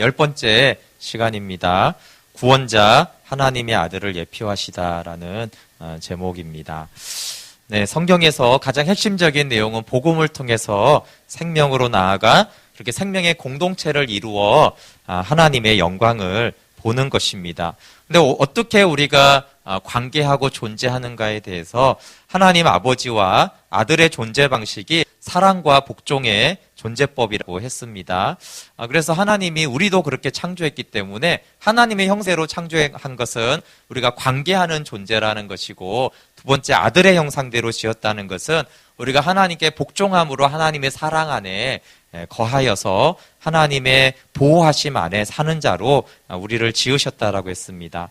10번째 시간입니다. 구원자 하나님의 아들을 예표하시다라는 제목입니다. 네, 성경에서 가장 핵심적인 내용은 복음을 통해서 생명으로 나아가 그렇게 생명의 공동체를 이루어 하나님의 영광을 보는 것입니다. 근데 어떻게 우리가 관계하고 존재하는가에 대해서 하나님 아버지와 아들의 존재 방식이 사랑과 복종의 존재법이라고 했습니다. 그래서 하나님이 우리도 그렇게 창조했기 때문에 하나님의 형태로 창조한 것은 우리가 관계하는 존재라는 것이고, 두 번째 아들의 형상대로 지었다는 것은 우리가 하나님께 복종함으로 하나님의 사랑 안에 거하여서 하나님의 보호하심 안에 사는 자로 우리를 지으셨다라고 했습니다.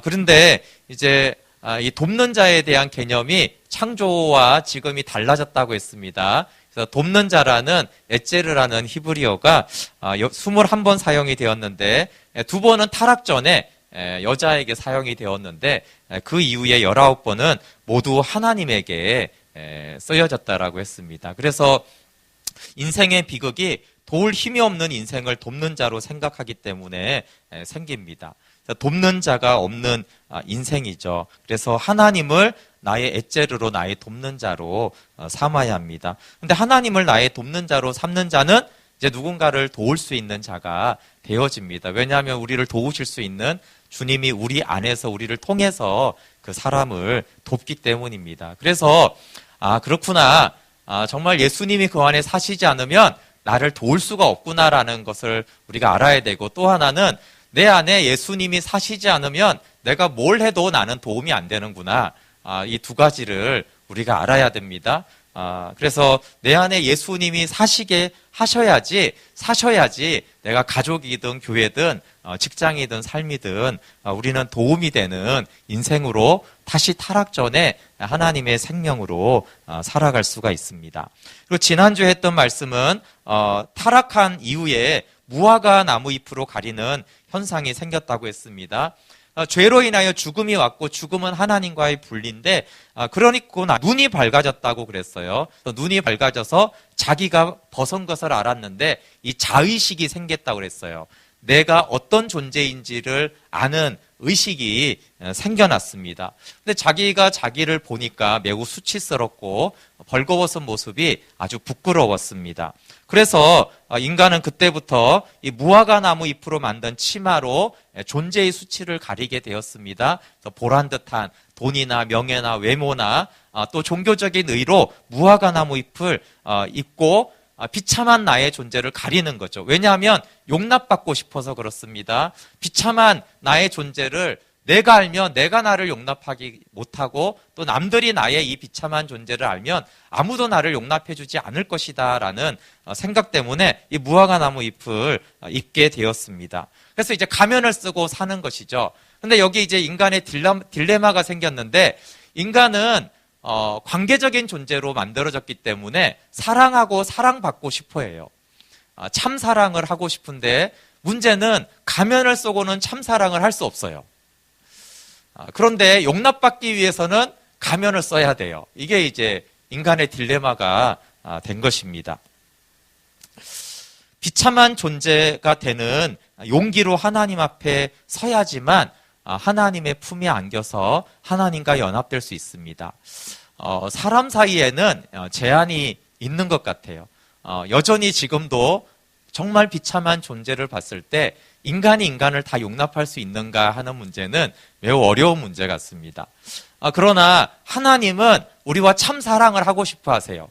그런데 이제 이 돕는 자에 대한 개념이 창조와 지금이 달라졌다고 했습니다. 그래서 돕는 자라는 에제르라는 히브리어가 21번 사용이 되었는데, 2번은 타락 전에 여자에게 사용이 되었는데, 그 이후에 19번은 모두 하나님에게 쓰여졌다라고 했습니다. 그래서 인생의 비극이 도울 힘이 없는 인생을 돕는 자로 생각하기 때문에 생깁니다. 돕는 자가 없는 인생이죠. 그래서 하나님을 나의 에제르로, 나의 돕는 자로 삼아야 합니다. 근데 하나님을 나의 돕는 자로 삼는 자는 이제 누군가를 도울 수 있는 자가 되어집니다. 왜냐하면 우리를 도우실 수 있는 주님이 우리 안에서 우리를 통해서 그 사람을 돕기 때문입니다. 그래서 그렇구나, 정말 예수님이 그 안에 사시지 않으면 나를 도울 수가 없구나라는 것을 우리가 알아야 되고, 또 하나는 내 안에 예수님이 사시지 않으면 내가 뭘 해도 나는 도움이 안 되는구나. 이 두 가지를 우리가 알아야 됩니다. 그래서 내 안에 예수님이 사셔야지 내가 가족이든 교회든 직장이든 삶이든 우리는 도움이 되는 인생으로 다시 타락 전에 하나님의 생명으로 살아갈 수가 있습니다. 그리고 지난주에 했던 말씀은 타락한 이후에 무화과 나무 잎으로 가리는 현상이 생겼다고 했습니다. 죄로 인하여 죽음이 왔고, 죽음은 하나님과의 분리인데, 그러니까 눈이 밝아졌다고 그랬어요. 눈이 밝아져서 자기가 벗은 것을 알았는데 이 자의식이 생겼다고 그랬어요. 내가 어떤 존재인지를 아는 의식이 생겨났습니다. 근데 자기가 자기를 보니까 매우 수치스럽고 벌거벗은 모습이 아주 부끄러웠습니다. 그래서 인간은 그때부터 이 무화과 나무 잎으로 만든 치마로 존재의 수치를 가리게 되었습니다. 보란듯한 돈이나 명예나 외모나 또 종교적인 의로 무화과 나무 잎을 입고 비참한 나의 존재를 가리는 거죠. 왜냐하면 용납받고 싶어서 그렇습니다. 비참한 나의 존재를 내가 알면 내가 나를 용납하기 못하고, 또 남들이 나의 이 비참한 존재를 알면 아무도 나를 용납해주지 않을 것이다 라는 생각 때문에 이 무화과 나무 잎을 입게 되었습니다. 그래서 이제 가면을 쓰고 사는 것이죠. 근데 여기 이제 인간의 딜레마가 생겼는데, 인간은 관계적인 존재로 만들어졌기 때문에 사랑하고 사랑받고 싶어 해요. 참 사랑을 하고 싶은데 문제는 가면을 쓰고는 참 사랑을 할 수 없어요. 그런데 용납받기 위해서는 가면을 써야 돼요. 이게 이제 인간의 딜레마가 된 것입니다. 비참한 존재가 되는 용기로 하나님 앞에 서야지만 하나님의 품에 안겨서 하나님과 연합될 수 있습니다. 사람 사이에는 제한이 있는 것 같아요. 여전히 지금도 정말 비참한 존재를 봤을 때 인간이 인간을 다 용납할 수 있는가 하는 문제는 매우 어려운 문제 같습니다. 그러나 하나님은 우리와 참 사랑을 하고 싶어 하세요.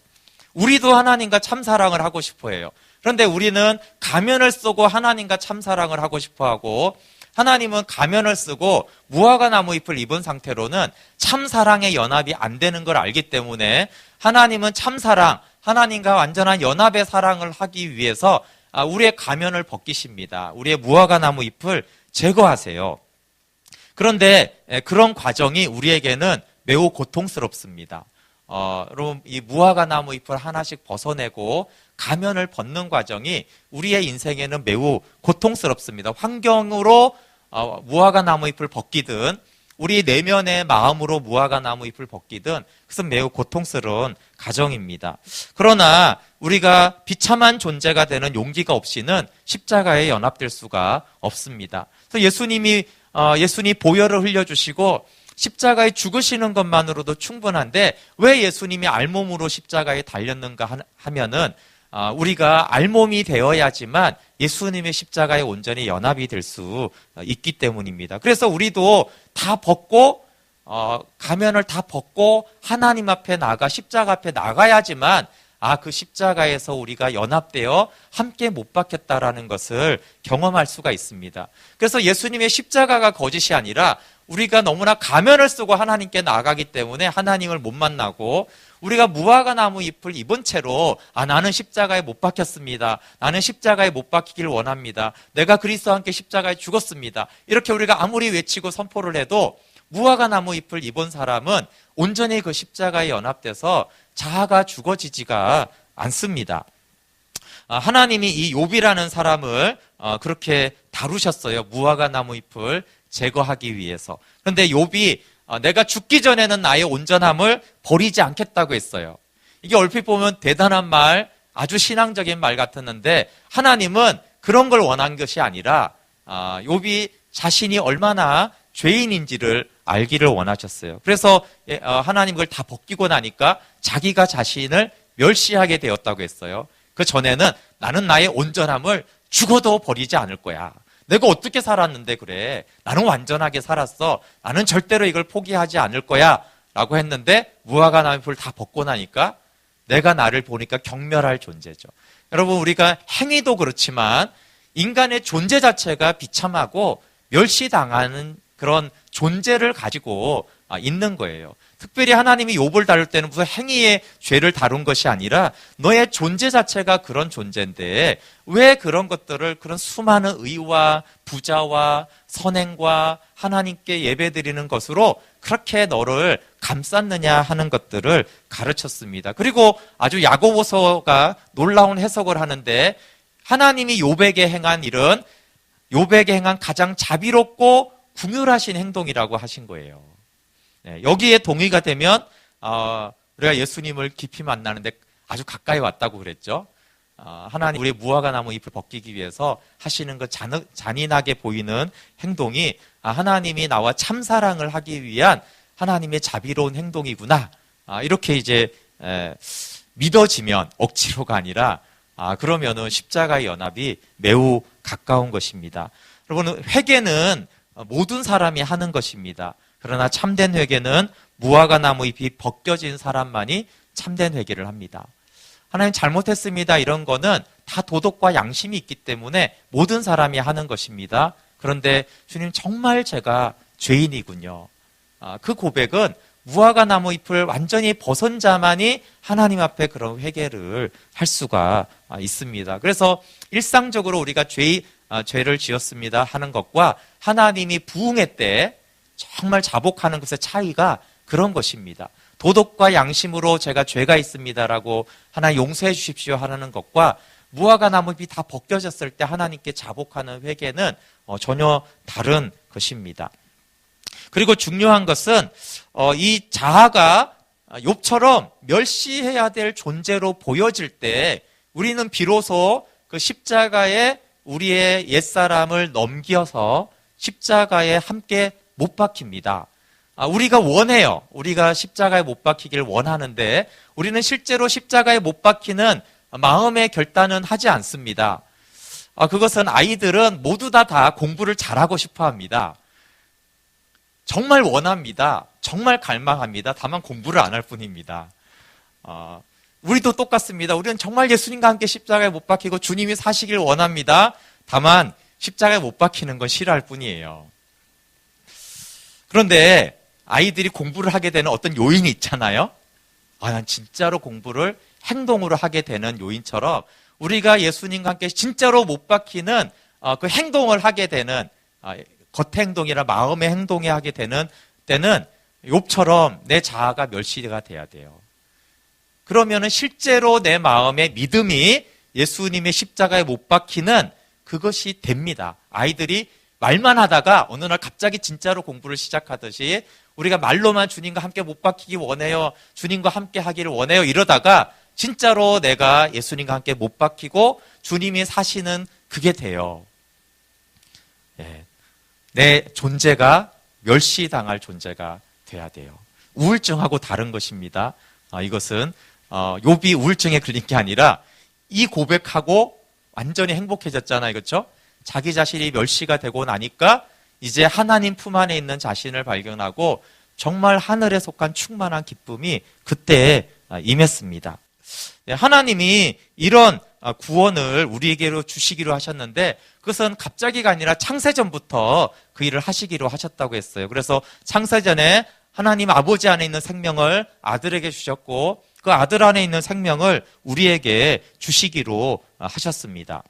우리도 하나님과 참 사랑을 하고 싶어 해요. 그런데 우리는 가면을 쓰고 하나님과 참 사랑을 하고 싶어 하고, 하나님은 가면을 쓰고 무화과 나무 잎을 입은 상태로는 참 사랑의 연합이 안 되는 걸 알기 때문에 하나님은 참 사랑, 하나님과 완전한 연합의 사랑을 하기 위해서 우리의 가면을 벗기십니다. 우리의 무화과 나무 잎을 제거하세요. 그런데 그런 과정이 우리에게는 매우 고통스럽습니다. 여러분, 이 무화과 나무 잎을 하나씩 벗어내고 가면을 벗는 과정이 우리의 인생에는 매우 고통스럽습니다. 환경으로 무화과 나무 잎을 벗기든 우리 내면의 마음으로 무화과 나무 잎을 벗기든 그것은 매우 고통스러운 과정입니다. 그러나 우리가 비참한 존재가 되는 용기가 없이는 십자가에 연합될 수가 없습니다. 그래서 예수님이 보혈을 흘려주시고 십자가에 죽으시는 것만으로도 충분한데 왜 예수님이 알몸으로 십자가에 달렸는가 하면은 우리가 알몸이 되어야지만 예수님의 십자가에 온전히 연합이 될 수 있기 때문입니다. 그래서 우리도 다 벗고 가면을 다 벗고 하나님 앞에 나가 십자가 앞에 나가야지만 그 십자가에서 우리가 연합되어 함께 못 박혔다라는 것을 경험할 수가 있습니다. 그래서 예수님의 십자가가 거짓이 아니라 우리가 너무나 가면을 쓰고 하나님께 나가기 때문에 하나님을 못 만나고 우리가 무화과 나무 잎을 입은 채로 나는 십자가에 못 박혔습니다. 나는 십자가에 못 박히길 원합니다. 내가 그리스도와 함께 십자가에 죽었습니다. 이렇게 우리가 아무리 외치고 선포를 해도 무화과 나무 잎을 입은 사람은 온전히 그 십자가에 연합돼서 자아가 죽어지지가 않습니다. 하나님이 이 욥이라는 사람을 그렇게 다루셨어요. 무화과 나무 잎을 제거하기 위해서. 그런데 욥이 내가 죽기 전에는 나의 온전함을 버리지 않겠다고 했어요. 이게 얼핏 보면 대단한 말, 아주 신앙적인 말 같았는데 하나님은 그런 걸 원한 것이 아니라 욥이 자신이 얼마나 죄인인지를 알기를 원하셨어요. 그래서 하나님 그걸 다 벗기고 나니까 자기가 자신을 멸시하게 되었다고 했어요. 그 전에는 나는 나의 온전함을 죽어도 버리지 않을 거야. 내가 어떻게 살았는데 그래. 나는 완전하게 살았어. 나는 절대로 이걸 포기하지 않을 거야. 라고 했는데 무화과 나무를 다 벗고 나니까 내가 나를 보니까 경멸할 존재죠. 여러분 우리가 행위도 그렇지만 인간의 존재 자체가 비참하고 멸시당하는 그런 존재를 가지고 있는 거예요. 특별히 하나님이 욥을 다룰 때는 무슨 행위의 죄를 다룬 것이 아니라 너의 존재 자체가 그런 존재인데 왜 그런 것들을 그런 수많은 의와 부자와 선행과 하나님께 예배드리는 것으로 그렇게 너를 감쌌느냐 하는 것들을 가르쳤습니다. 그리고 아주 야고보서가 놀라운 해석을 하는데 하나님이 욥에게 행한 일은 욥에게 행한 가장 자비롭고 궁휼하신 행동이라고 하신 거예요. 여기에 동의가 되면 우리가 예수님을 깊이 만나는데 아주 가까이 왔다고 그랬죠. 하나님 우리의 무화과 나무 잎을 벗기기 위해서 하시는 그 잔인하게 보이는 행동이 하나님이 나와 참사랑을 하기 위한 하나님의 자비로운 행동이구나. 이렇게 이제 믿어지면 억지로가 아니라 그러면은 십자가의 연합이 매우 가까운 것입니다. 여러분 회개는 모든 사람이 하는 것입니다. 그러나 참된 회개는 무화과 나무 잎이 벗겨진 사람만이 참된 회개를 합니다. 하나님 잘못했습니다. 이런 거는 다 도덕과 양심이 있기 때문에 모든 사람이 하는 것입니다. 그런데 주님 정말 제가 죄인이군요. 그 고백은 무화과 나무 잎을 완전히 벗은 자만이 하나님 앞에 그런 회개를 할 수가 있습니다. 그래서 일상적으로 우리가 죄를 지었습니다 하는 것과 하나님이 부흥회 때 정말 자복하는 것의 차이가 그런 것입니다. 도덕과 양심으로 제가 죄가 있습니다라고 하나님 용서해 주십시오 하는 것과 무화과 나무잎이 다 벗겨졌을 때 하나님께 자복하는 회개는 전혀 다른 것입니다. 그리고 중요한 것은 이 자아가 욥처럼 멸시해야 될 존재로 보여질 때 우리는 비로소 그 십자가에 우리의 옛사람을 넘겨서 십자가에 함께 못 박힙니다. 우리가 원해요. 우리가 십자가에 못 박히길 원하는데 우리는 실제로 십자가에 못 박히는 마음의 결단은 하지 않습니다. 그것은 아이들은 모두 다 공부를 잘하고 싶어 합니다. 정말 원합니다. 정말 갈망합니다. 다만 공부를 안 할 뿐입니다. 우리도 똑같습니다. 우리는 정말 예수님과 함께 십자가에 못 박히고 주님이 사시길 원합니다. 다만 십자가에 못 박히는 건 싫어할 뿐이에요. 그런데 아이들이 공부를 하게 되는 어떤 요인이 있잖아요. 난 진짜로 공부를 행동으로 하게 되는 요인처럼 우리가 예수님과 함께 진짜로 못 박히는 그 행동을 하게 되는 겉의 행동이나 마음의 행동에 하게 되는 때는 욥처럼 내 자아가 멸시가 돼야 돼요. 그러면은 실제로 내 마음의 믿음이 예수님의 십자가에 못 박히는 그것이 됩니다. 아이들이 말만 하다가 어느 날 갑자기 진짜로 공부를 시작하듯이 우리가 말로만 주님과 함께 못 박히기 원해요. 주님과 함께 하기를 원해요. 이러다가 진짜로 내가 예수님과 함께 못 박히고 주님이 사시는 그게 돼요. 예. 내 존재가 멸시당할 존재가 돼야 돼요. 우울증하고 다른 것입니다. 이것은 욥이 우울증에 걸린 게 아니라 이 고백하고 완전히 행복해졌잖아요. 그렇죠? 자기 자신이 멸시가 되고 나니까 이제 하나님 품 안에 있는 자신을 발견하고 정말 하늘에 속한 충만한 기쁨이 그때 임했습니다. 하나님이 이런 구원을 우리에게로 주시기로 하셨는데 그것은 갑자기가 아니라 창세전부터 그 일을 하시기로 하셨다고 했어요. 그래서 창세전에 하나님 아버지 안에 있는 생명을 아들에게 주셨고 그 아들 안에 있는 생명을 우리에게 주시기로 하셨습니다.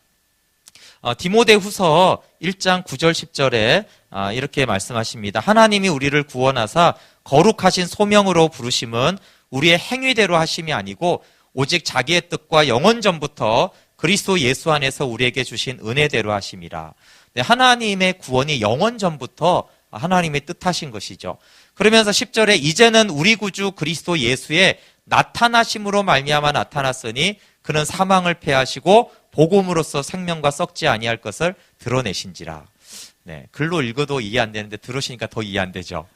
디모데후서 1장 9절 10절에 이렇게 말씀하십니다. 하나님이 우리를 구원하사 거룩하신 소명으로 부르심은 우리의 행위대로 하심이 아니고 오직 자기의 뜻과 영원전부터 그리스도 예수 안에서 우리에게 주신 은혜대로 하심이라. 하나님의 구원이 영원전부터 하나님의 뜻하신 것이죠. 그러면서 10절에 이제는 우리 구주 그리스도 예수의 나타나심으로 말미암아 나타났으니 그는 사망을 패하시고 복음으로써 생명과 썩지 아니할 것을 드러내신지라. 네, 글로 읽어도 이해 안 되는데 들으시니까 더 이해 안 되죠.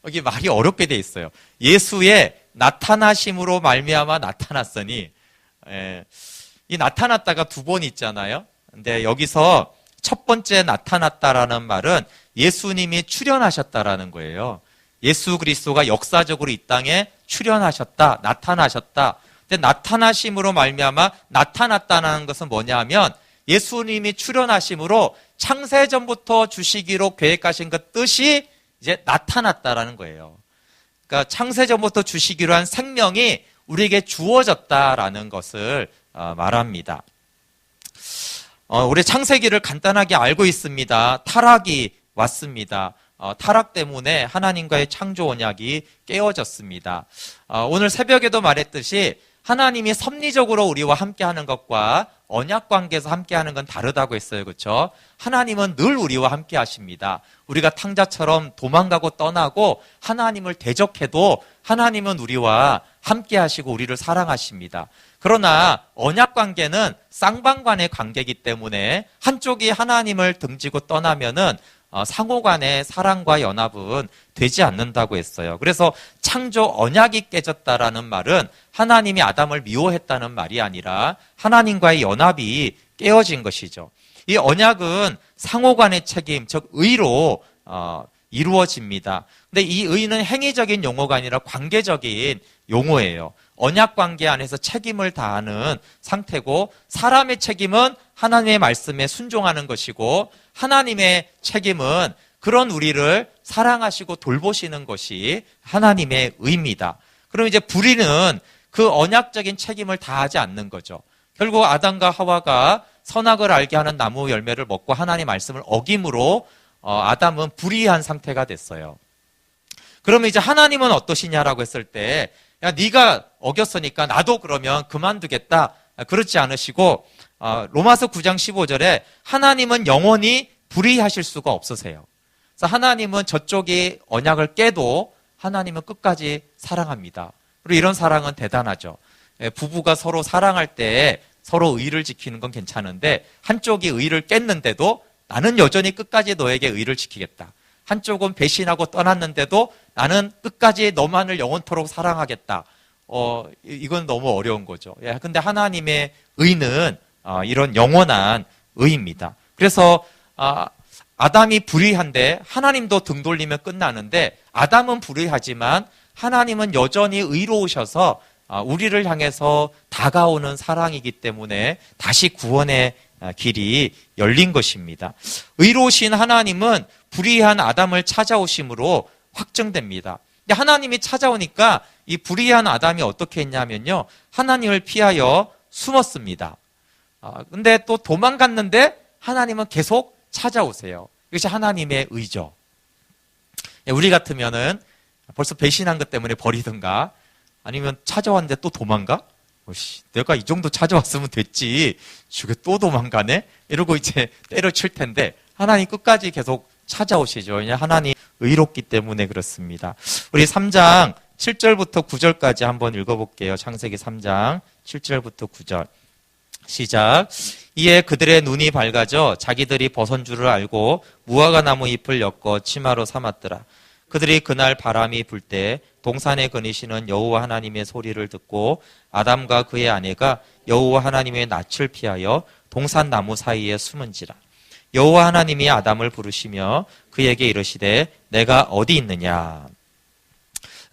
여기 말이 어렵게 돼 있어요. 예수의 나타나심으로 말미암아 나타났으니, 이 나타났다가 두 번 있잖아요. 근데 여기서 첫 번째 나타났다라는 말은 예수님이 출현하셨다라는 거예요. 예수 그리스도가 역사적으로 이 땅에 출현하셨다, 나타나셨다. 근데 나타나심으로 말미암아 나타났다는 것은 뭐냐 하면 예수님이 출현하심으로 창세전부터 주시기로 계획하신 그 뜻이 이제 나타났다라는 거예요. 그러니까 창세전부터 주시기로 한 생명이 우리에게 주어졌다라는 것을 말합니다. 우리 창세기를 간단하게 알고 있습니다. 타락이 왔습니다. 타락 때문에 하나님과의 창조 언약이 깨어졌습니다. 오늘 새벽에도 말했듯이 하나님이 섭리적으로 우리와 함께하는 것과 언약 관계에서 함께하는 건 다르다고 했어요. 그렇죠? 하나님은 늘 우리와 함께 하십니다. 우리가 탕자처럼 도망가고 떠나고 하나님을 대적해도 하나님은 우리와 함께 하시고 우리를 사랑하십니다. 그러나 언약 관계는 쌍방간의 관계이기 때문에 한쪽이 하나님을 등지고 떠나면은 상호간의 사랑과 연합은 되지 않는다고 했어요. 그래서 창조 언약이 깨졌다라는 말은 하나님이 아담을 미워했다는 말이 아니라 하나님과의 연합이 깨어진 것이죠. 이 언약은 상호간의 책임, 즉 의로 이루어집니다. 근데 이 의는 행위적인 용어가 아니라 관계적인 용어예요. 언약 관계 안에서 책임을 다하는 상태고 사람의 책임은 하나님의 말씀에 순종하는 것이고 하나님의 책임은 그런 우리를 사랑하시고 돌보시는 것이 하나님의 의입니다. 그럼 이제 불의는 그 언약적인 책임을 다하지 않는 거죠. 결국 아담과 하와가 선악을 알게 하는 나무 열매를 먹고 하나님의 말씀을 어김으로 아담은 불의한 상태가 됐어요. 그러면 이제 하나님은 어떠시냐라고 했을 때 야, 네가 어겼으니까 나도 그러면 그만두겠다. 그렇지 않으시고 로마서 9장 15절에 하나님은 영원히 불의하실 수가 없으세요. 그래서 하나님은 저쪽이 언약을 깨도 하나님은 끝까지 사랑합니다. 그리고 이런 사랑은 대단하죠. 부부가 서로 사랑할 때 서로 의를 지키는 건 괜찮은데 한쪽이 의를 깼는데도 나는 여전히 끝까지 너에게 의를 지키겠다. 한쪽은 배신하고 떠났는데도 나는 끝까지 너만을 영원토록 사랑하겠다. 이건 너무 어려운 거죠. 근데 하나님의 의는 이런 영원한 의입니다. 그래서 아담이 불의한데 하나님도 등 돌리면 끝나는데 아담은 불의하지만 하나님은 여전히 의로우셔서 우리를 향해서 다가오는 사랑이기 때문에 다시 구원의 길이 열린 것입니다. 의로우신 하나님은 불의한 아담을 찾아오심으로 확증됩니다. 근데 하나님이 찾아오니까 이 불의한 아담이 어떻게 했냐면요. 하나님을 피하여 숨었습니다. 근데 또 도망갔는데 하나님은 계속 찾아오세요. 이것이 하나님의 의죠. 우리 같으면은 벌써 배신한 것 때문에 버리든가 아니면 찾아왔는데 또 도망가? 내가 이 정도 찾아왔으면 됐지. 저게 또 도망가네? 이러고 이제 때려칠 텐데 하나님 끝까지 계속 찾아오시죠. 왜냐하면 하나님 의롭기 때문에 그렇습니다. 우리 3장 7절부터 9절까지 한번 읽어볼게요. 창세기 3장 7절부터 9절. 시작. 이에 그들의 눈이 밝아져 자기들이 벗은 줄을 알고 무화과 나무 잎을 엮어 치마로 삼았더라. 그들이 그날 바람이 불 때 동산에 거니시는 여호와 하나님의 소리를 듣고 아담과 그의 아내가 여호와 하나님의 낯을 피하여 동산 나무 사이에 숨은지라. 여호와 하나님이 아담을 부르시며 그에게 이르시되 내가 어디 있느냐.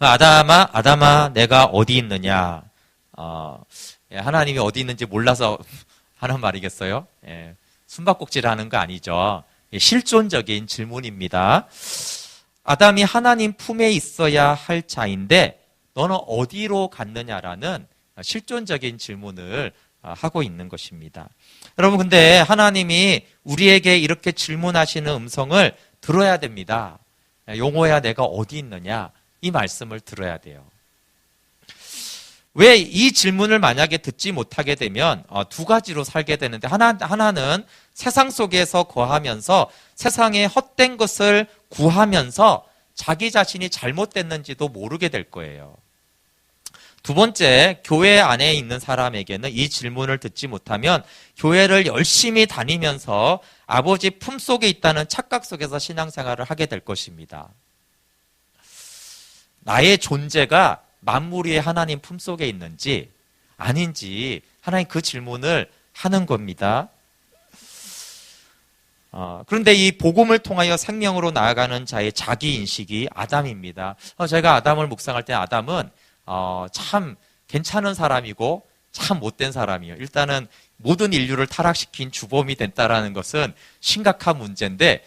아담아 내가 어디 있느냐. 하나님이 어디 있는지 몰라서 하는 말이겠어요? 숨바꼭질 하는 거 아니죠. 실존적인 질문입니다. 아담이 하나님 품에 있어야 할 자인데 너는 어디로 갔느냐라는 실존적인 질문을 하고 있는 것입니다. 여러분, 근데 하나님이 우리에게 이렇게 질문하시는 음성을 들어야 됩니다. 용호야 내가 어디 있느냐, 이 말씀을 들어야 돼요. 왜 이 질문을 만약에 듣지 못하게 되면 두 가지로 살게 되는데, 하나는 세상 속에서 거하면서 세상의 헛된 것을 구하면서 자기 자신이 잘못됐는지도 모르게 될 거예요. 두 번째, 교회 안에 있는 사람에게는 이 질문을 듣지 못하면 교회를 열심히 다니면서 아버지 품속에 있다는 착각 속에서 신앙생활을 하게 될 것입니다. 나의 존재가 만물 위에 하나님 품속에 있는지 아닌지 하나님 그 질문을 하는 겁니다. 그런데 이 복음을 통하여 생명으로 나아가는 자의 자기인식이 아담입니다. 제가 아담을 묵상할 때 아담은 참 괜찮은 사람이고 참 못된 사람이에요. 일단은 모든 인류를 타락시킨 주범이 됐다라는 것은 심각한 문제인데,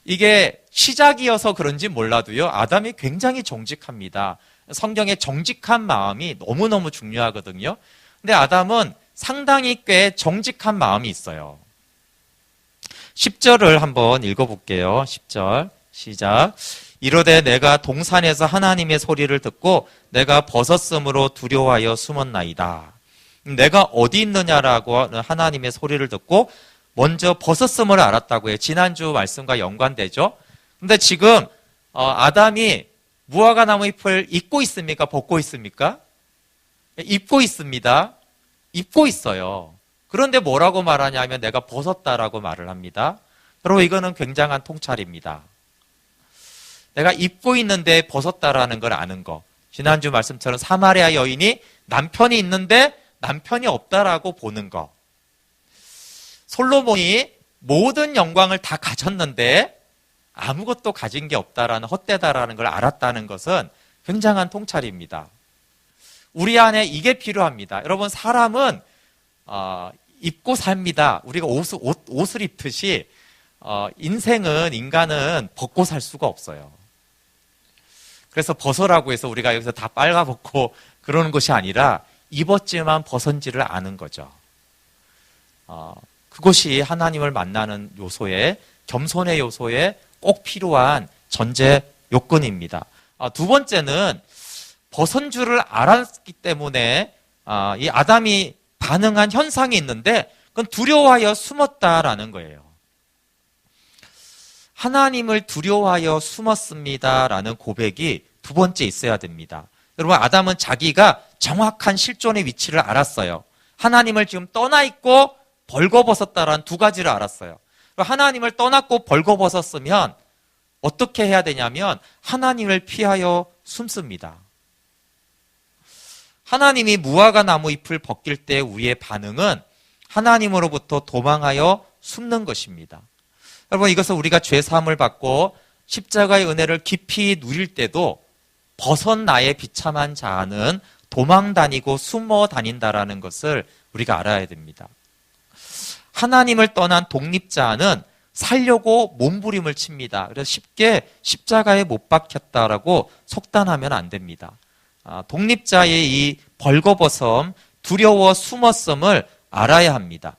이게 시작이어서 그런지 몰라도요, 아담이 굉장히 정직합니다. 성경의 정직한 마음이 너무너무 중요하거든요. 근데 아담은 상당히 꽤 정직한 마음이 있어요. 10절을 한번 읽어볼게요. 10절 시작. 이르되 내가 동산에서 하나님의 소리를 듣고 내가 벗었으므로 두려워하여 숨었나이다. 내가 어디 있느냐라고 하나님의 소리를 듣고 먼저 벗었음을 알았다고 해요. 지난주 말씀과 연관되죠. 근데 지금 아담이 무화과 나무 잎을 입고 있습니까? 벗고 있습니까? 입고 있습니다. 입고 있어요. 그런데 뭐라고 말하냐면 내가 벗었다라고 말을 합니다. 여러분, 이거는 굉장한 통찰입니다. 내가 입고 있는데 벗었다라는 걸 아는 거. 지난주 말씀처럼 사마리아 여인이 남편이 있는데 남편이 없다라고 보는 거. 솔로몬이 모든 영광을 다 가졌는데 아무것도 가진 게 없다라는, 헛되다라는 걸 알았다는 것은 굉장한 통찰입니다. 우리 안에 이게 필요합니다. 여러분, 사람은 입고 삽니다. 우리가 옷을 입듯이 인간은 벗고 살 수가 없어요. 그래서 벗으라고 해서 우리가 여기서 다 빨가벗고 그러는 것이 아니라 입었지만 벗은지를 아는 거죠. 그것이 하나님을 만나는 요소에, 겸손의 요소에 꼭 필요한 전제 요건입니다. 두 번째는 벗은 줄을 알았기 때문에 이 아담이 반응한 현상이 있는데, 그건 두려워하여 숨었다라는 거예요. 하나님을 두려워하여 숨었습니다라는 고백이 두 번째 있어야 됩니다. 여러분, 아담은 자기가 정확한 실존의 위치를 알았어요. 하나님을 지금 떠나 있고 벌거벗었다라는 두 가지를 알았어요. 하나님을 떠났고 벌거벗었으면 어떻게 해야 되냐면 하나님을 피하여 숨습니다. 하나님이 무화과 나무 잎을 벗길 때 우리의 반응은 하나님으로부터 도망하여 숨는 것입니다. 여러분, 이것은 우리가 죄사함을 받고 십자가의 은혜를 깊이 누릴 때도 벗은 나의 비참한 자아는 도망 다니고 숨어 다닌다라는 것을 우리가 알아야 됩니다. 하나님을 떠난 독립자는 살려고 몸부림을 칩니다. 그래서 쉽게 십자가에 못 박혔다라고 속단하면 안 됩니다. 독립자의 이 벌거벗음, 두려워 숨었음을 알아야 합니다.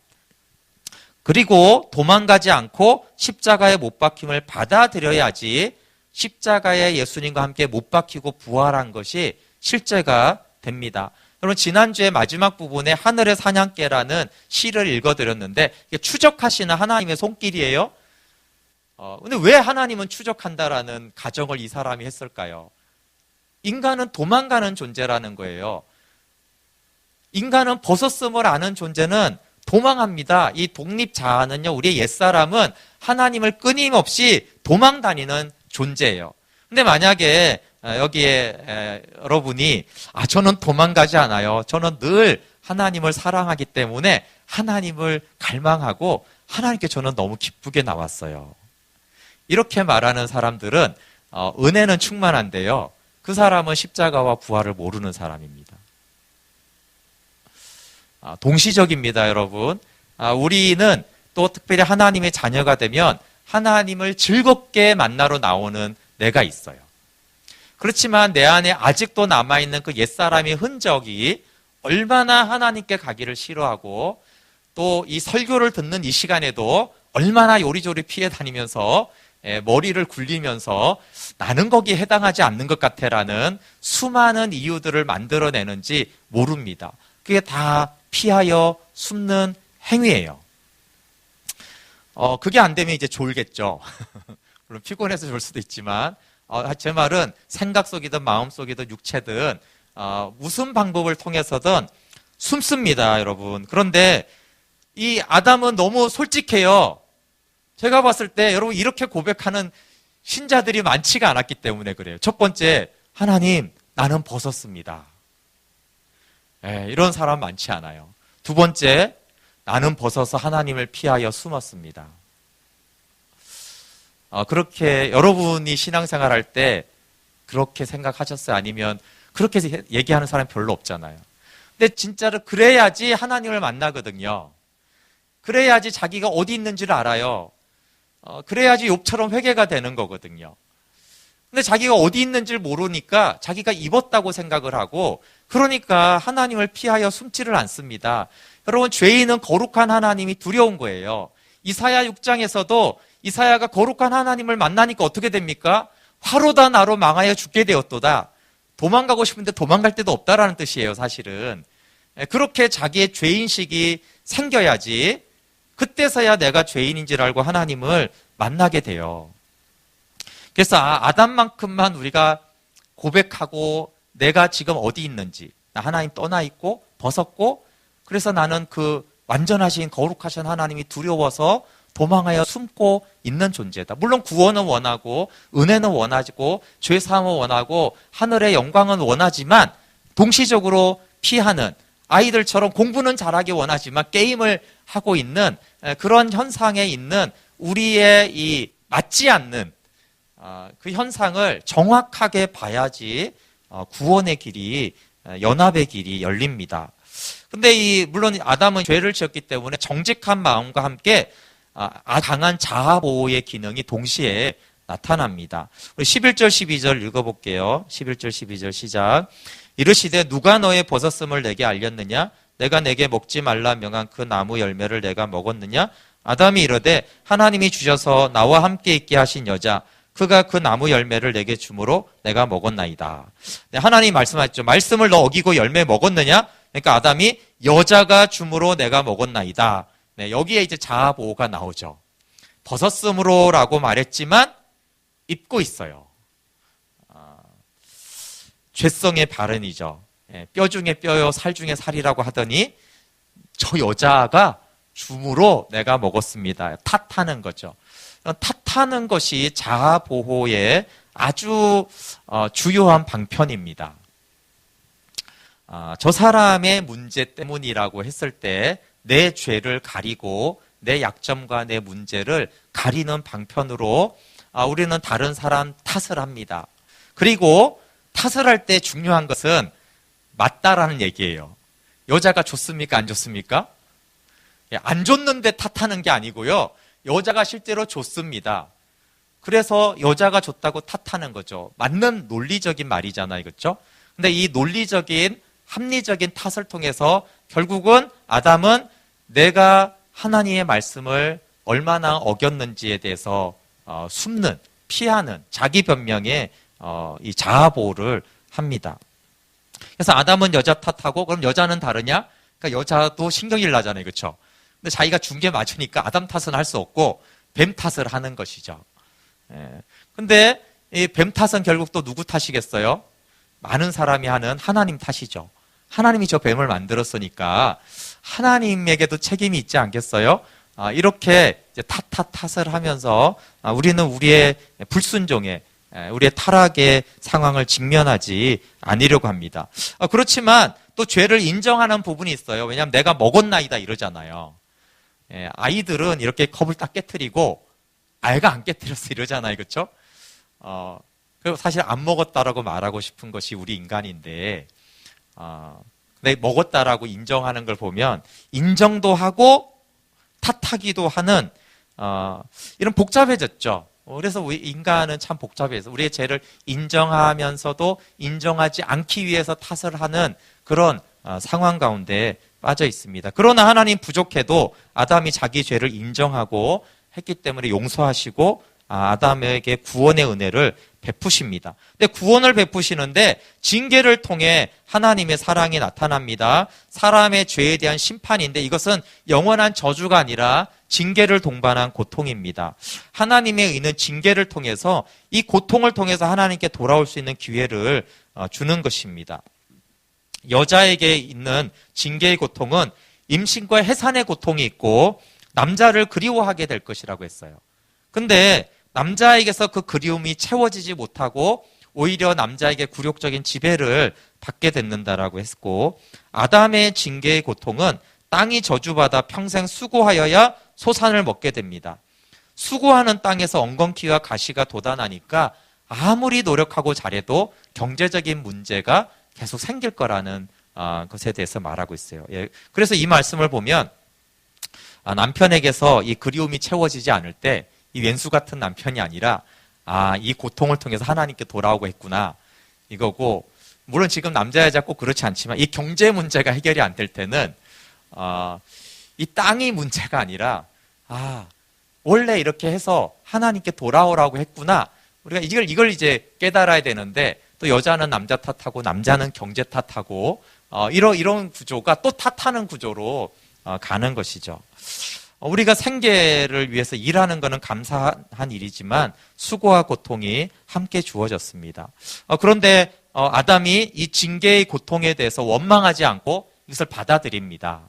그리고 도망가지 않고 십자가에 못 박힘을 받아들여야지 십자가에 예수님과 함께 못 박히고 부활한 것이 실제가 됩니다. 여러분, 지난주에 마지막 부분에 하늘의 사냥개라는 시를 읽어드렸는데, 이게 추적하시는 하나님의 손길이에요. 근데 왜 하나님은 추적한다라는 가정을 이 사람이 했을까요? 인간은 도망가는 존재라는 거예요. 인간은 벗었음을 아는 존재는 도망합니다. 이 독립자아는요, 우리의 옛사람은 하나님을 끊임없이 도망다니는 존재예요. 근데 만약에 여기에 여러분이 저는 도망가지 않아요. 저는 늘 하나님을 사랑하기 때문에 하나님을 갈망하고 하나님께 저는 너무 기쁘게 나왔어요. 이렇게 말하는 사람들은 은혜는 충만한데요. 그 사람은 십자가와 부활을 모르는 사람입니다. 동시적입니다, 여러분. 우리는 또 특별히 하나님의 자녀가 되면 하나님을 즐겁게 만나러 나오는 내가 있어요. 그렇지만 내 안에 아직도 남아있는 그 옛사람의 흔적이 얼마나 하나님께 가기를 싫어하고 또 이 설교를 듣는 이 시간에도 얼마나 요리조리 피해 다니면서 머리를 굴리면서 나는 거기에 해당하지 않는 것 같아라는 수많은 이유들을 만들어내는지 모릅니다. 그게 다 피하여 숨는 행위예요. 그게 안 되면 이제 졸겠죠. 물론 피곤해서 졸 수도 있지만 제 말은 생각 속이든 마음 속이든 육체든 무슨 방법을 통해서든 숨습니다, 여러분. 그런데 이 아담은 너무 솔직해요. 제가 봤을 때 여러분 이렇게 고백하는 신자들이 많지가 않았기 때문에 그래요. 첫 번째, 하나님, 나는 벗었습니다. 이런 사람 많지 않아요. 두 번째, 나는 벗어서 하나님을 피하여 숨었습니다. 그렇게 여러분이 신앙생활 할 때 그렇게 생각하셨어요? 아니면 그렇게 얘기하는 사람이 별로 없잖아요. 근데 진짜로 그래야지 하나님을 만나거든요. 그래야지 자기가 어디 있는지를 알아요. 그래야지 욥처럼 회개가 되는 거거든요. 근데 자기가 어디 있는지를 모르니까 자기가 입었다고 생각을 하고 그러니까 하나님을 피하여 숨지를 않습니다. 여러분, 죄인은 거룩한 하나님이 두려운 거예요. 이사야 6장에서도 이사야가 거룩한 하나님을 만나니까 어떻게 됩니까? 화로다 나로 망하여 죽게 되었도다. 도망가고 싶은데 도망갈 데도 없다라는 뜻이에요, 사실은. 그렇게 자기의 죄인식이 생겨야지 그때서야 내가 죄인인 줄 알고 하나님을 만나게 돼요. 그래서 아담만큼만 우리가 고백하고 내가 지금 어디 있는지, 나 하나님 떠나 있고 벗었고 그래서 나는 그 완전하신 거룩하신 하나님이 두려워서 도망하여 숨고 있는 존재다. 물론 구원은 원하고 은혜는 원하고 죄 사함은 원하고 하늘의 영광은 원하지만 동시적으로 피하는, 아이들처럼 공부는 잘하기 원하지만 게임을 하고 있는 그런 현상에 있는 우리의 이 맞지 않는 그 현상을 정확하게 봐야지 구원의 길이, 연합의 길이 열립니다. 근데 물론 아담은 죄를 지었기 때문에 정직한 마음과 함께 강한 자아 보호의 기능이 동시에 나타납니다. 우리 11절 12절 읽어볼게요. 11절 12절 시작. 이르시되 누가 너의 벗었음을 내게 알렸느냐? 내가 내게 먹지 말라 명한 그 나무 열매를 내가 먹었느냐? 아담이 이르되 하나님이 주셔서 나와 함께 있게 하신 여자 그가 그 나무 열매를 내게 주므로 내가 먹었나이다. 네, 하나님이 말씀하셨죠. 말씀을 너 어기고 열매 먹었느냐? 그러니까 아담이 여자가 주므로 내가 먹었나이다. 네, 여기에 이제 자아 보호가 나오죠. 벗었으므로라고 말했지만 입고 있어요. 죄성의 발언이죠. 뼈 중에 뼈요 살 중에 살이라고 하더니 저 여자가 주므로 내가 먹었습니다. 탓하는 거죠. 탓하는 것이 자아 보호의 아주 주요한 방편입니다. 저 사람의 문제 때문이라고 했을 때 내 죄를 가리고 내 약점과 내 문제를 가리는 방편으로 우리는 다른 사람 탓을 합니다. 그리고 탓을 할 때 중요한 것은 맞다라는 얘기예요. 여자가 좋습니까? 안 좋습니까? 안 줬는데 탓하는 게 아니고요. 여자가 실제로 좋습니다. 그래서 여자가 좋다고 탓하는 거죠. 맞는 논리적인 말이잖아요. 그렇죠? 근데 이 논리적인 합리적인 탓을 통해서 결국은 아담은 내가 하나님의 말씀을 얼마나 어겼는지에 대해서 숨는, 피하는 자기 변명에 이 자아 보호를 합니다. 그래서 아담은 여자 탓하고 그럼 여자는 다르냐? 그러니까 여자도 신경질 나잖아요. 그렇죠? 근데 자기가 준 게 맞으니까 아담 탓은 할 수 없고 뱀 탓을 하는 것이죠. 근데 이 뱀 탓은 결국 또 누구 탓이겠어요? 많은 사람이 하는 하나님 탓이죠. 하나님이 저 뱀을 만들었으니까 하나님에게도 책임이 있지 않겠어요? 이렇게 이제 탓을 하면서 우리는 우리의 불순종에, 우리의 타락의 상황을 직면하지 않으려고 합니다. 그렇지만 또 죄를 인정하는 부분이 있어요. 왜냐하면 내가 먹었나이다 이러잖아요. 아이들은 이렇게 컵을 딱 깨트리고 아이가 안 깨트렸어 이러잖아요. 그렇죠? 그리고 사실 안 먹었다라고 말하고 싶은 것이 우리 인간인데, 근데 먹었다라고 인정하는 걸 보면 인정도 하고 탓하기도 하는 이런 복잡해졌죠. 그래서 우리 인간은 참 복잡해서 우리의 죄를 인정하면서도 인정하지 않기 위해서 탓을 하는 그런 상황 가운데 빠져 있습니다. 그러나 하나님 부족해도 아담이 자기 죄를 인정하고 했기 때문에 용서하시고 아담에게 구원의 은혜를 베푸십니다. 근데 구원을 베푸시는데 징계를 통해 하나님의 사랑이 나타납니다. 사람의 죄에 대한 심판인데 이것은 영원한 저주가 아니라 징계를 동반한 고통입니다. 하나님의 의는 징계를 통해서 이 고통을 통해서 하나님께 돌아올 수 있는 기회를 주는 것입니다. 여자에게 있는 징계의 고통은 임신과 해산의 고통이 있고 남자를 그리워하게 될 것이라고 했어요. 근데 남자에게서 그 그리움이 채워지지 못하고 오히려 남자에게 굴욕적인 지배를 받게 됐는다라고 했고, 아담의 징계의 고통은 땅이 저주받아 평생 수고하여야 소산을 먹게 됩니다. 수고하는 땅에서 엉겅퀴와 가시가 돋아나니까 아무리 노력하고 잘해도 경제적인 문제가 계속 생길 거라는 것에 대해서 말하고 있어요. 그래서 이 말씀을 보면 남편에게서 이 그리움이 채워지지 않을 때 이 왼수 같은 남편이 아니라 이 고통을 통해서 하나님께 돌아오고 했구나 이거고, 물론 지금 남자 여자 꼭 그렇지 않지만 이 경제 문제가 해결이 안 될 때는 이 땅이 문제가 아니라 원래 이렇게 해서 하나님께 돌아오라고 했구나, 우리가 이걸 이제 깨달아야 되는데, 또 여자는 남자 탓하고 남자는 경제 탓하고 이런 구조가 또 탓하는 구조로 가는 것이죠. 우리가 생계를 위해서 일하는 것은 감사한 일이지만 수고와 고통이 함께 주어졌습니다. 그런데 아담이 이 징계의 고통에 대해서 원망하지 않고 이것을 받아들입니다.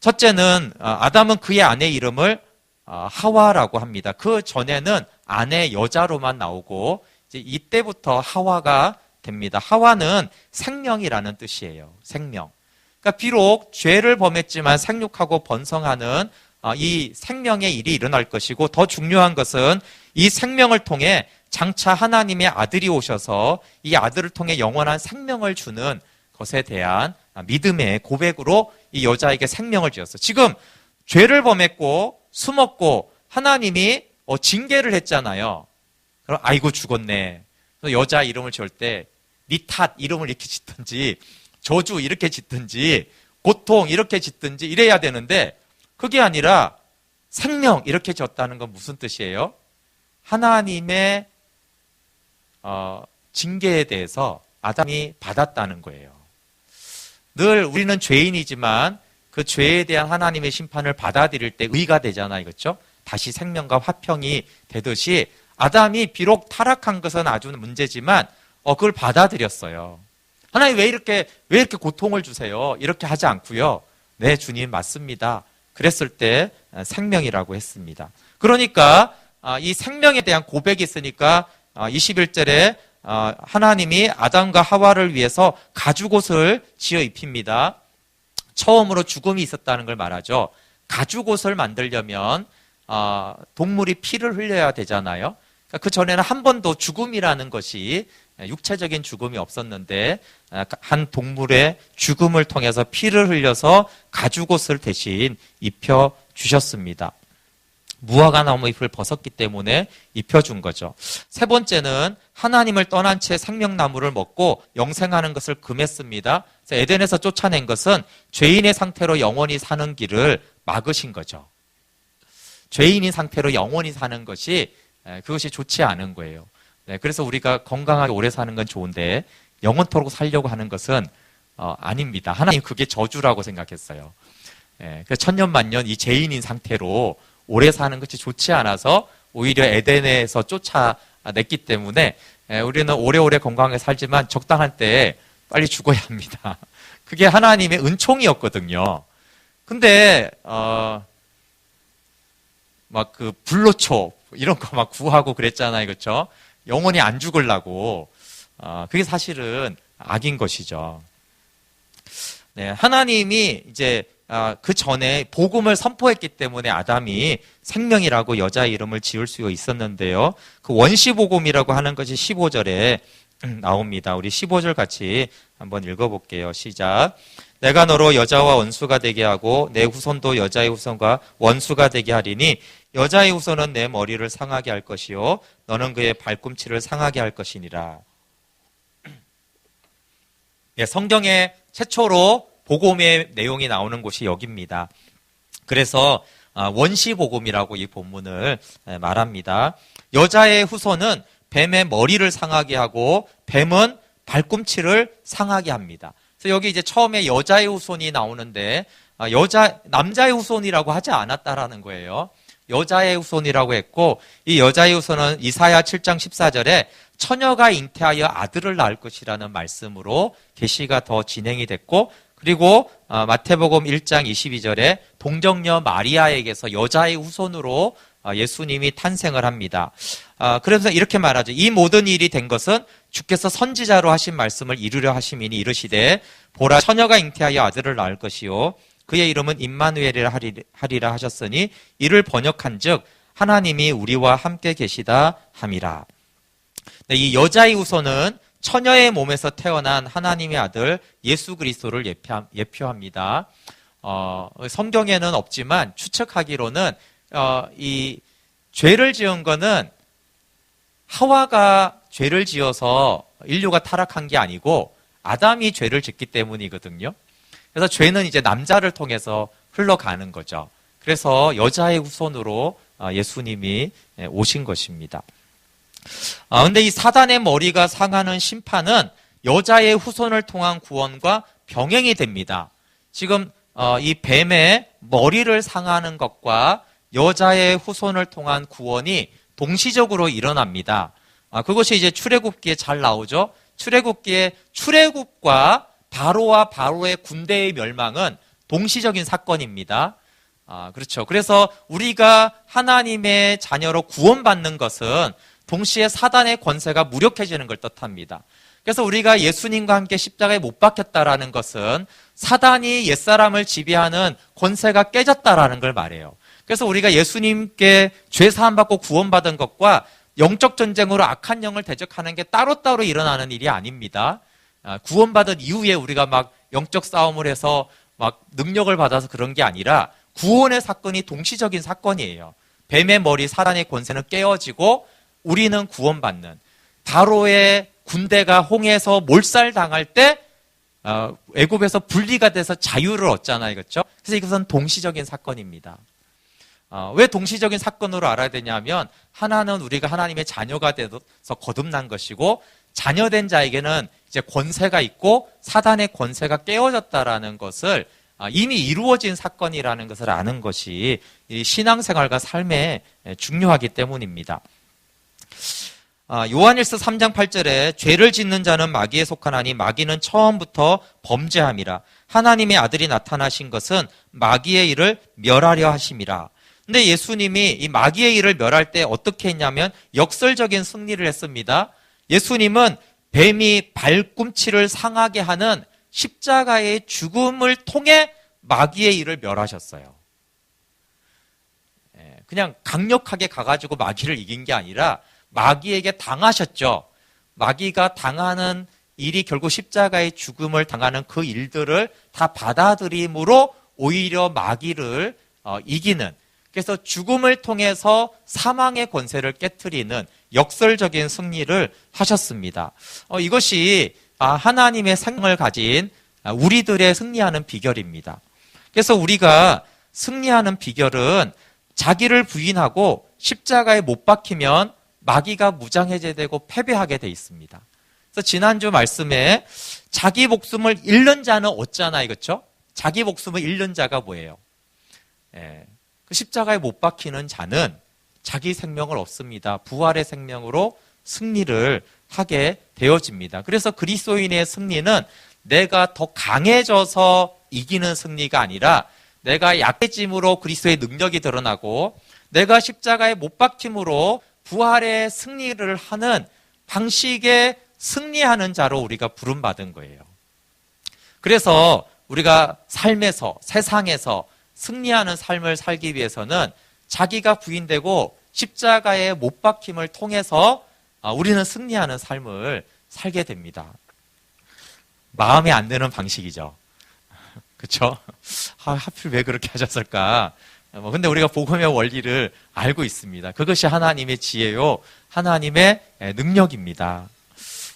첫째는 아담은 그의 아내 이름을 하와라고 합니다. 그 전에는 아내 여자로만 나오고 이제 이때부터 하와가 됩니다. 하와는 생명이라는 뜻이에요. 생명. 그러니까 비록 죄를 범했지만 생육하고 번성하는 이 생명의 일이 일어날 것이고, 더 중요한 것은 이 생명을 통해 장차 하나님의 아들이 오셔서 이 아들을 통해 영원한 생명을 주는 것에 대한 믿음의 고백으로 이 여자에게 생명을 주었어요. 지금 죄를 범했고 숨었고 하나님이 징계를 했잖아요. 그럼 아이고 죽었네. 여자 이름을 지을 때 니 탓 이름을 이렇게 짓든지 저주 이렇게 짓든지 고통 이렇게 짓든지 이래야 되는데, 그게 아니라 생명 이렇게 졌다는 건 무슨 뜻이에요? 하나님의 징계에 대해서 아담이 받았다는 거예요. 늘 우리는 죄인이지만 그 죄에 대한 하나님의 심판을 받아들일 때 의가 되잖아요. 그렇죠? 다시 생명과 화평이 되듯이 아담이 비록 타락한 것은 아주 문제지만 그걸 받아들였어요. 하나님 왜 이렇게 고통을 주세요? 이렇게 하지 않고요. 네, 주님 맞습니다. 그랬을 때 생명이라고 했습니다. 그러니까 이 생명에 대한 고백이 있으니까 21절에 하나님이 아담과 하와를 위해서 가죽옷을 지어 입힙니다. 처음으로 죽음이 있었다는 걸 말하죠. 가죽옷을 만들려면 동물이 피를 흘려야 되잖아요. 그러니까 그 전에는 한 번도 죽음이라는 것이 육체적인 죽음이 없었는데 한 동물의 죽음을 통해서 피를 흘려서 가죽옷을 대신 입혀 주셨습니다. 무화과 나무 잎을 벗었기 때문에 입혀준 거죠. 세 번째는 하나님을 떠난 채 생명나무를 먹고 영생하는 것을 금했습니다. 그래서 에덴에서 쫓아낸 것은 죄인의 상태로 영원히 사는 길을 막으신 거죠. 죄인인 상태로 영원히 사는 것이 그것이 좋지 않은 거예요. 그래서 우리가 건강하게 오래 사는 건 좋은데 영원토록 살려고 하는 것은 아닙니다. 하나님 그게 저주라고 생각했어요. 그래서 천년만년 이 죄인인 상태로 오래 사는 것이 좋지 않아서 오히려 에덴에서 쫓아냈기 때문에 우리는 오래오래 건강하게 살지만 적당한 때에 빨리 죽어야 합니다. 그게 하나님의 은총이었거든요. 근데 막 그 불로초 이런 거 막 구하고 그랬잖아요, 그렇죠? 영원히 안 죽으려고. 그게 사실은 악인 것이죠. 네, 하나님이 이제 그 전에 복음을 선포했기 때문에 아담이 생명이라고 여자의 이름을 지을 수 있었는데요. 그 원시복음이라고 하는 것이 15절에 나옵니다. 우리 15절 같이 한번 읽어볼게요. 시작. 내가 너로 여자와 원수가 되게 하고 내 후손도 여자의 후손과 원수가 되게 하리니 여자의 후손은 내 머리를 상하게 할 것이요 너는 그의 발꿈치를 상하게 할 것이니라. 예, 성경에 최초로 복음의 내용이 나오는 곳이 여기입니다. 그래서 원시복음이라고 이 본문을 말합니다. 여자의 후손은 뱀의 머리를 상하게 하고 뱀은 발꿈치를 상하게 합니다. 그래서 여기 이제 처음에 여자의 후손이 나오는데 남자의 후손이라고 하지 않았다라는 거예요. 여자의 후손이라고 했고 이 여자의 후손은 이사야 7장 14절에 처녀가 잉태하여 아들을 낳을 것이라는 말씀으로 계시가 더 진행이 됐고 그리고 마태복음 1장 22절에 동정녀 마리아에게서 여자의 후손으로 예수님이 탄생을 합니다. 그래서 이렇게 말하죠. 이 모든 일이 된 것은 주께서 선지자로 하신 말씀을 이루려 하심이니 이르시되 보라 처녀가 잉태하여 아들을 낳을 것이요 그의 이름은 임마누엘이라 하리라 하셨으니 이를 번역한즉 하나님이 우리와 함께 계시다 함이라. 네, 이 여자의 후손은 처녀의 몸에서 태어난 하나님의 아들 예수 그리스도를 예표합니다. 성경에는 없지만 추측하기로는 이 죄를 지은 거는 하와가 죄를 지어서 인류가 타락한 게 아니고 아담이 죄를 짓기 때문이거든요. 그래서 죄는 이제 남자를 통해서 흘러가는 거죠. 그래서 여자의 후손으로 예수님이 오신 것입니다. 근데 이 사단의 머리가 상하는 심판은 여자의 후손을 통한 구원과 병행이 됩니다. 지금 이 뱀의 머리를 상하는 것과 여자의 후손을 통한 구원이 동시적으로 일어납니다. 그것이 이제 출애굽기에 잘 나오죠. 출애굽기에 출애굽과 바로와 바로의 군대의 멸망은 동시적인 사건입니다. 그렇죠. 그래서 우리가 하나님의 자녀로 구원받는 것은 동시에 사단의 권세가 무력해지는 걸 뜻합니다. 그래서 우리가 예수님과 함께 십자가에 못 박혔다라는 것은 사단이 옛사람을 지배하는 권세가 깨졌다라는 걸 말해요. 그래서 우리가 예수님께 죄 사함 받고 구원받은 것과 영적 전쟁으로 악한 영을 대적하는 게 따로따로 일어나는 일이 아닙니다. 구원받은 이후에 우리가 막 영적 싸움을 해서 막 능력을 받아서 그런 게 아니라 구원의 사건이 동시적인 사건이에요. 뱀의 머리 사단의 권세는 깨어지고 우리는 구원받는, 바로의 군대가 홍해에서 몰살당할 때 애굽에서 분리가 돼서 자유를 얻잖아요. 그렇죠? 그래서 이것은 동시적인 사건입니다. 왜 동시적인 사건으로 알아야 되냐면 하나는 우리가 하나님의 자녀가 돼서 거듭난 것이고 자녀된 자에게는 이제 권세가 있고 사단의 권세가 깨어졌다라는 것을 이미 이루어진 사건이라는 것을 아는 것이 이 신앙생활과 삶에 중요하기 때문입니다. 요한일서 3장 8절에 죄를 짓는 자는 마귀에 속하나니 마귀는 처음부터 범죄함이라. 하나님의 아들이 나타나신 것은 마귀의 일을 멸하려 하심이라. 근데 예수님이 이 마귀의 일을 멸할 때 어떻게 했냐면 역설적인 승리를 했습니다. 예수님은 뱀이 발꿈치를 상하게 하는 십자가의 죽음을 통해 마귀의 일을 멸하셨어요. 그냥 강력하게 가가지고 마귀를 이긴 게 아니라 마귀에게 당하셨죠. 마귀가 당하는 일이 결국 십자가의 죽음을 당하는 그 일들을 다 받아들임으로 오히려 마귀를 이기는, 그래서 죽음을 통해서 사망의 권세를 깨트리는 역설적인 승리를 하셨습니다. 이것이 하나님의 생명을 가진 우리들의 승리하는 비결입니다. 그래서 우리가 승리하는 비결은 자기를 부인하고 십자가에 못 박히면 마귀가 무장해제되고 패배하게 돼 있습니다. 그래서 지난주 말씀에 자기 목숨을 잃는 자는 없잖아요. 그렇죠? 자기 목숨을 잃는 자가 뭐예요? 그 십자가에 못 박히는 자는 자기 생명을 얻습니다. 부활의 생명으로 승리를 하게 되어집니다. 그래서 그리스도인의 승리는 내가 더 강해져서 이기는 승리가 아니라 내가 약해짐으로 그리스도의 능력이 드러나고 내가 십자가에 못 박힘으로 부활의 승리를 하는 방식의 승리하는 자로 우리가 부름받은 거예요. 그래서 우리가 삶에서, 세상에서 승리하는 삶을 살기 위해서는 자기가 부인되고 십자가에 못 박힘을 통해서 우리는 승리하는 삶을 살게 됩니다. 마음에 안 드는 방식이죠. 그렇죠? 하필 왜 그렇게 하셨을까? 근데 우리가 복음의 원리를 알고 있습니다. 그것이 하나님의 지혜요, 하나님의 능력입니다.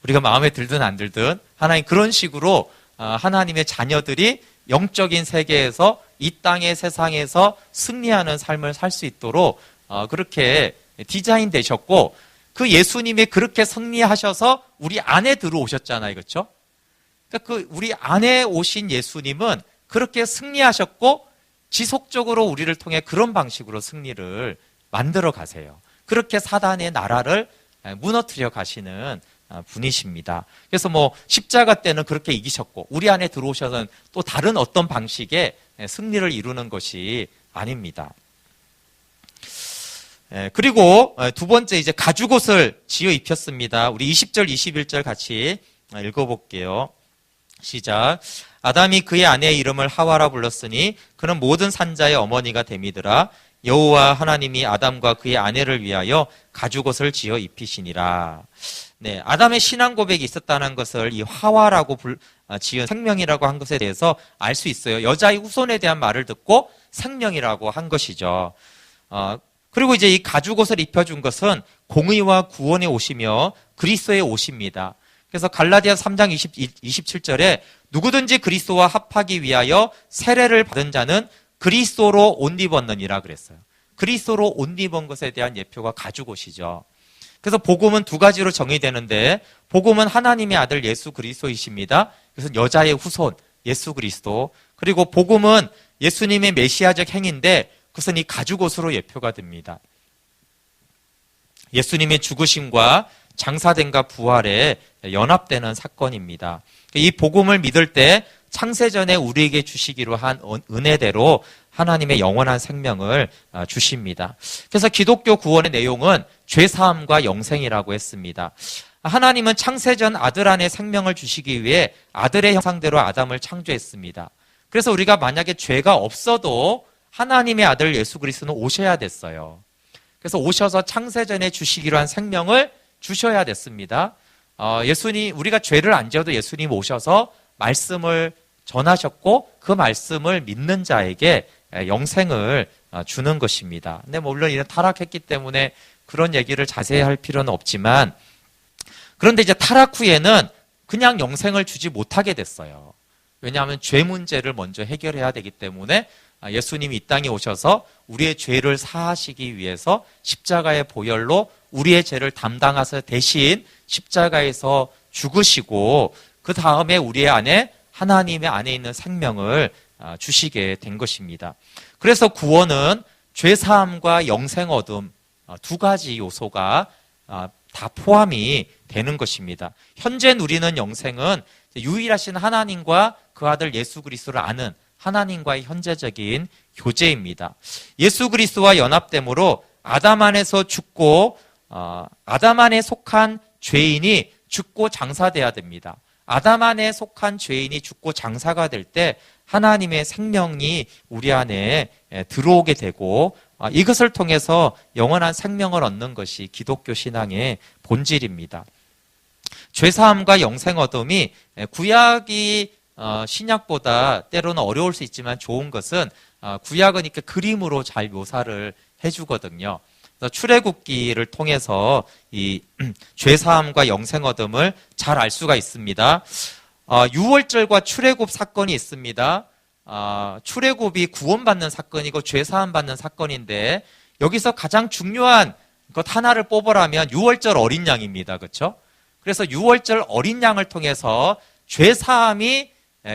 우리가 마음에 들든 안 들든 하나님 그런 식으로 하나님의 자녀들이 영적인 세계에서 이 땅의 세상에서 승리하는 삶을 살 수 있도록 그렇게 디자인 되셨고 그 예수님이 그렇게 승리하셔서 우리 안에 들어오셨잖아요. 그렇죠? 그러니까 그 우리 안에 오신 예수님은 그렇게 승리하셨고 지속적으로 우리를 통해 그런 방식으로 승리를 만들어 가세요. 그렇게 사단의 나라를 무너뜨려 가시는 분이십니다. 그래서 십자가 때는 그렇게 이기셨고 우리 안에 들어오셔서는 또 다른 어떤 방식의 승리를 이루는 것이 아닙니다. 그리고 두 번째 이제 가죽옷을 지어 입혔습니다. 우리 20절, 21절 같이 읽어볼게요. 시작. 아담이 그의 아내의 이름을 하와라 불렀으니 그는 모든 산자의 어머니가 됨이더라. 여호와 하나님이 아담과 그의 아내를 위하여 가죽옷을 지어 입히시니라. 네, 아담의 신앙 고백이 있었다는 것을 이 하와라고 지은 생명이라고 한 것에 대해서 알 수 있어요. 여자의 후손에 대한 말을 듣고 생명이라고 한 것이죠. 그리고 이제 이 가죽옷을 입혀준 것은 공의와 구원의 옷이며 그리스도의 옷입니다. 그래서 갈라디아 3장 27절에 누구든지 그리스도와 합하기 위하여 세례를 받은 자는 그리스도로 옷 입었느니라 그랬어요. 그리스도로 옷 입은 것에 대한 예표가 가죽옷이죠. 그래서 복음은 두 가지로 정의되는데 복음은 하나님의 아들 예수 그리스도이십니다. 그래서 여자의 후손 예수 그리스도. 그리고 복음은 예수님의 메시아적 행인데 그것은 이 가죽옷으로 예표가 됩니다. 예수님의 죽으심과 장사됨과 부활에 연합되는 사건입니다. 이 복음을 믿을 때 창세전에 우리에게 주시기로 한 은혜대로 하나님의 영원한 생명을 주십니다. 그래서 기독교 구원의 내용은 죄사함과 영생이라고 했습니다. 하나님은 창세전 아들 안에 생명을 주시기 위해 아들의 형상대로 아담을 창조했습니다. 그래서 우리가 만약에 죄가 없어도 하나님의 아들 예수 그리스도는 오셔야 됐어요. 그래서 오셔서 창세전에 주시기로 한 생명을 주셔야 됐습니다. 예수님, 우리가 죄를 안 지어도 예수님 오셔서 말씀을 전하셨고 그 말씀을 믿는 자에게 영생을 주는 것입니다. 근데 물론 이런 타락했기 때문에 그런 얘기를 자세히 할 필요는 없지만 그런데 이제 타락 후에는 그냥 영생을 주지 못하게 됐어요. 왜냐하면 죄 문제를 먼저 해결해야 되기 때문에 예수님이 이 땅에 오셔서 우리의 죄를 사하시기 위해서 십자가의 보혈로 우리의 죄를 담당하셔서 대신 십자가에서 죽으시고 그 다음에 우리 안에 하나님의 안에 있는 생명을 주시게 된 것입니다. 그래서 구원은 죄사함과 영생 얻음 두 가지 요소가 다 포함이 되는 것입니다. 현재 누리는 영생은 유일하신 하나님과 그 아들 예수 그리스도를 아는 하나님과의 현재적인 교제입니다. 예수 그리스도와 연합됨으로 아담 안에서 죽고 아담 안에 속한 죄인이 죽고 장사돼야 됩니다. 아담 안에 속한 죄인이 죽고 장사가 될 때 하나님의 생명이 우리 안에 들어오게 되고 이것을 통해서 영원한 생명을 얻는 것이 기독교 신앙의 본질입니다. 죄사함과 영생 얻음이 구약이 신약보다 때로는 어려울 수 있지만 좋은 것은 구약은 이렇게 그림으로 잘 묘사를 해주거든요. 출애굽기를 통해서 이 죄사함과 영생 얻음을 잘 알 수가 있습니다. 유월절과 출애굽 사건이 있습니다. 출애굽이 구원받는 사건이고 죄사함 받는 사건인데 여기서 가장 중요한 것 하나를 뽑으라면 유월절 어린 양입니다. 그렇죠? 그래서 유월절 어린 양을 통해서 죄사함이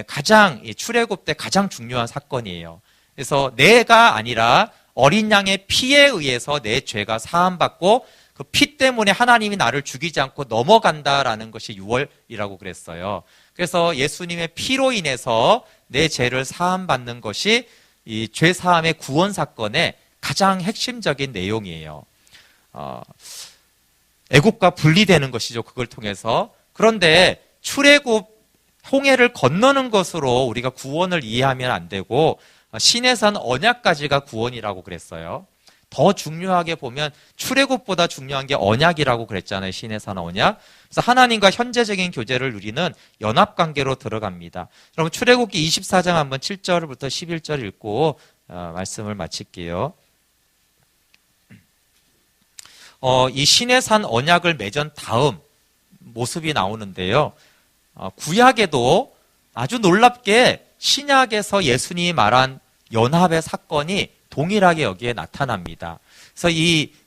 가장 출애굽 때 가장 중요한 사건이에요. 그래서 내가 아니라 어린 양의 피에 의해서 내 죄가 사함받고 그 피 때문에 하나님이 나를 죽이지 않고 넘어간다라는 것이 유월이라고 그랬어요. 그래서 예수님의 피로 인해서 내 죄를 사함받는 것이 이 죄 사함의 구원 사건의 가장 핵심적인 내용이에요. 애국과 분리되는 것이죠. 그걸 통해서. 그런데 출애굽 홍해를 건너는 것으로 우리가 구원을 이해하면 안 되고 시내산 언약까지가 구원이라고 그랬어요. 더 중요하게 보면 출애굽보다 중요한 게 언약이라고 그랬잖아요. 시내산 언약. 그래서 하나님과 현재적인 교제를 누리는 연합관계로 들어갑니다. 여러분 출애굽기 24장 한번 7절부터 11절 읽고 말씀을 마칠게요. 이 시내산 언약을 맺은 다음 모습이 나오는데요. 구약에도 아주 놀랍게 신약에서 예수님이 말한 연합의 사건이 동일하게 여기에 나타납니다. 그래서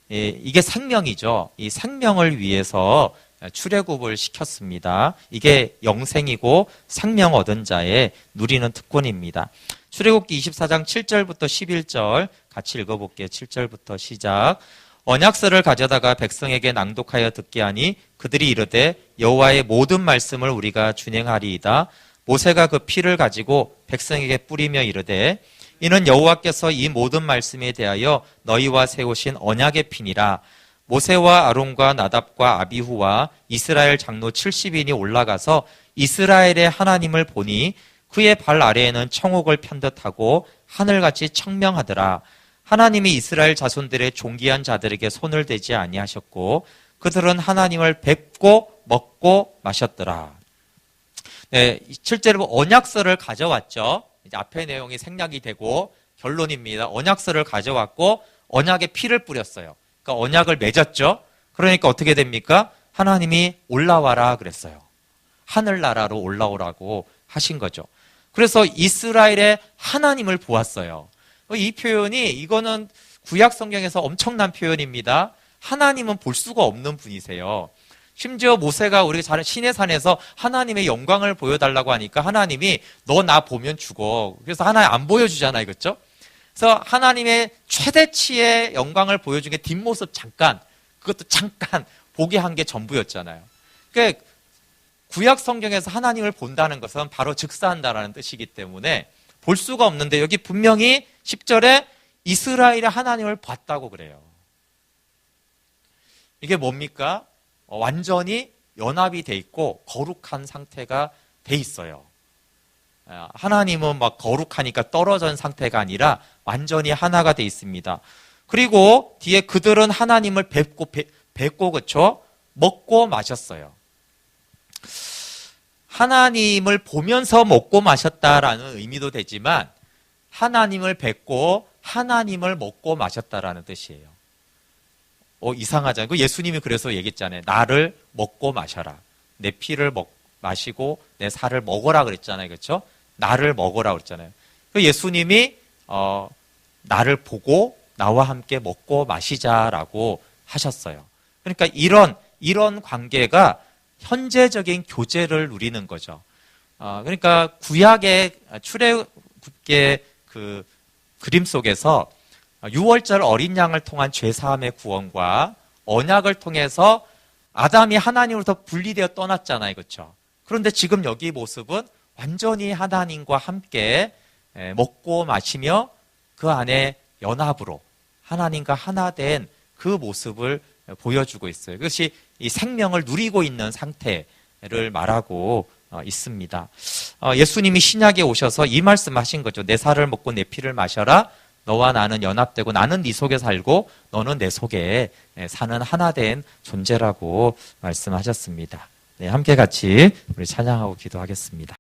이게 생명이죠. 이 생명을 위해서 출애굽을 시켰습니다. 이게 영생이고 생명 얻은 자의 누리는 특권입니다. 출애굽기 24장 7절부터 11절 같이 읽어볼게요. 7절부터 시작. 언약서를 가져다가 백성에게 낭독하여 듣게 하니 그들이 이르되 여호와의 모든 말씀을 우리가 준행하리이다. 모세가 그 피를 가지고 백성에게 뿌리며 이르되 이는 여호와께서 이 모든 말씀에 대하여 너희와 세우신 언약의 피니라. 모세와 아론과 나답과 아비후와 이스라엘 장로 70인이 올라가서 이스라엘의 하나님을 보니 그의 발 아래에는 청옥을 편듯하고 하늘같이 청명하더라. 하나님이 이스라엘 자손들의 존귀한 자들에게 손을 대지 아니하셨고 그들은 하나님을 뵙고 먹고 마셨더라. 네, 실제로 언약서를 가져왔죠. 이제 앞의 내용이 생략이 되고 결론입니다. 언약서를 가져왔고 언약의 피를 뿌렸어요. 그러니까 언약을 맺었죠. 그러니까 어떻게 됩니까? 하나님이 올라와라 그랬어요. 하늘나라로 올라오라고 하신 거죠. 그래서 이스라엘의 하나님을 보았어요. 이 표현이 이거는 구약 성경에서 엄청난 표현입니다. 하나님은 볼 수가 없는 분이세요. 심지어 모세가 우리가 잘 시내산에서 하나님의 영광을 보여달라고 하니까 하나님이 너 나 보면 죽어. 그래서 하나님 안 보여주잖아요. 그렇죠? 그래서 하나님의 최대치의 영광을 보여준 게 뒷모습 잠깐, 그것도 잠깐 보게 한 게 전부였잖아요. 그러니까 구약 성경에서 하나님을 본다는 것은 바로 즉사한다라는 뜻이기 때문에 볼 수가 없는데 여기 분명히 10절에 이스라엘의 하나님을 봤다고 그래요. 이게 뭡니까? 완전히 연합이 돼 있고 거룩한 상태가 돼 있어요. 하나님은 막 거룩하니까 떨어진 상태가 아니라 완전히 하나가 돼 있습니다. 그리고 뒤에 그들은 하나님을 뵙고 그쵸? 먹고 마셨어요. 하나님을 보면서 먹고 마셨다라는 의미도 되지만 하나님을 뵙고 하나님을 먹고 마셨다라는 뜻이에요. 이상하잖아요. 예수님이 그래서 얘기했잖아요. 나를 먹고 마셔라. 내 피를 마시고 내 살을 먹어라 그랬잖아요. 그렇죠? 나를 먹어라 그랬잖아요. 예수님이 나를 보고 나와 함께 먹고 마시자라고 하셨어요. 그러니까 이런 관계가 현재적인 교제를 누리는 거죠. 그러니까 구약의 출애굽의 그 그림 속에서 6월절 어린 양을 통한 죄사함의 구원과 언약을 통해서 아담이 하나님으로부터 분리되어 떠났잖아요. 그렇죠? 그런데 지금 여기 모습은 완전히 하나님과 함께 먹고 마시며 그 안에 연합으로 하나님과 하나 된 그 모습을 보여주고 있어요. 그것이 이 생명을 누리고 있는 상태를 말하고 있습니다. 예수님이 신약에 오셔서 이 말씀하신 거죠. 내 살을 먹고 내 피를 마셔라. 너와 나는 연합되고 나는 네 속에 살고 너는 내 속에 사는 하나 된 존재라고 말씀하셨습니다. 네, 함께 같이 우리 찬양하고 기도하겠습니다.